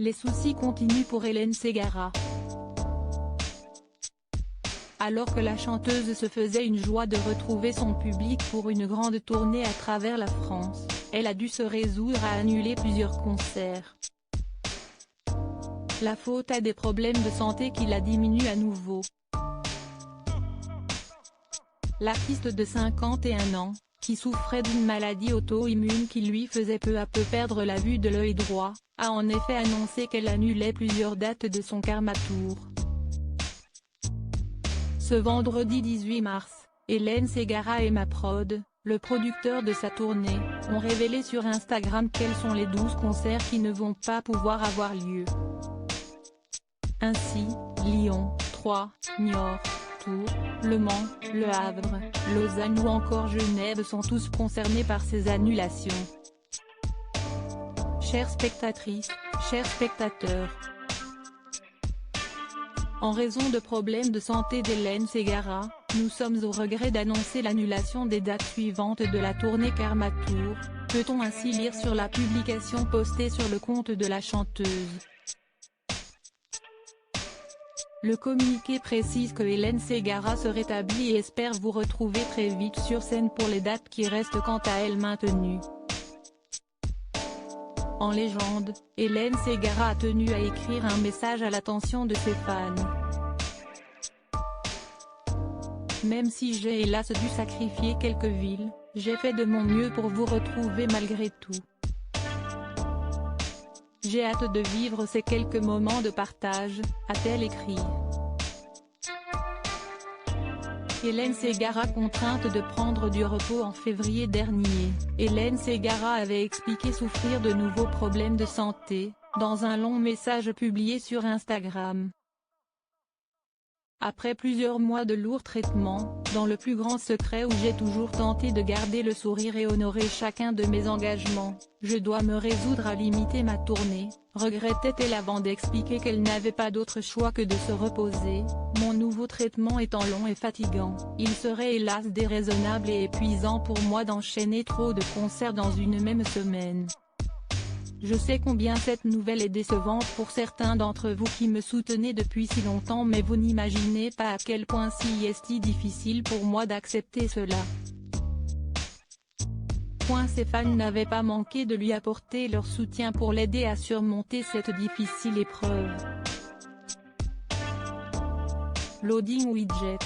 Les soucis continuent pour Hélène Ségara. Alors que la chanteuse se faisait une joie de retrouver son public pour une grande tournée à travers la France, elle a dû se résoudre à annuler plusieurs concerts. La faute à des problèmes de santé qui la diminuent à nouveau. L'artiste de 51 ans, qui souffrait d'une maladie auto-immune qui lui faisait peu à peu perdre la vue de l'œil droit, a en effet annoncé qu'elle annulait plusieurs dates de son Karma Tour. Ce vendredi 18 mars, Hélène Ségara et Maprod, le producteur de sa tournée, ont révélé sur Instagram quels sont les 12 concerts qui ne vont pas pouvoir avoir lieu. Ainsi, Lyon, Troyes, Niort, Tours, Le Mans, Le Havre, Lausanne ou encore Genève sont tous concernés par ces annulations. Chères spectatrices, chers spectateurs. En raison de problèmes de santé d'Hélène Ségara, nous sommes au regret d'annoncer l'annulation des dates suivantes de la tournée Karma Tour, peut-on ainsi lire sur la publication postée sur le compte de la chanteuse. Le communiqué précise que Hélène Ségara se rétablit et espère vous retrouver très vite sur scène pour les dates qui restent quant à elle maintenues. En légende, Hélène Ségara a tenu à écrire un message à l'attention de ses fans. Même si j'ai hélas dû sacrifier quelques villes, j'ai fait de mon mieux pour vous retrouver malgré tout. J'ai hâte de vivre ces quelques moments de partage, a-t-elle écrit. Hélène Ségara contrainte de prendre du repos en février dernier, Hélène Ségara avait expliqué souffrir de nouveaux problèmes de santé, dans un long message publié sur Instagram. Après plusieurs mois de lourds traitements, dans le plus grand secret où j'ai toujours tenté de garder le sourire et honorer chacun de mes engagements, je dois me résoudre à limiter ma tournée, regrettait-elle avant d'expliquer qu'elle n'avait pas d'autre choix que de se reposer. Mon nouveau traitement étant long et fatigant, il serait hélas déraisonnable et épuisant pour moi d'enchaîner trop de concerts dans une même semaine. Je sais combien cette nouvelle est décevante pour certains d'entre vous qui me soutenez depuis si longtemps, mais vous n'imaginez pas à quel point c'est difficile pour moi d'accepter cela. Ses fans n'avaient pas manqué de lui apporter leur soutien pour l'aider à surmonter cette difficile épreuve. Loading widget.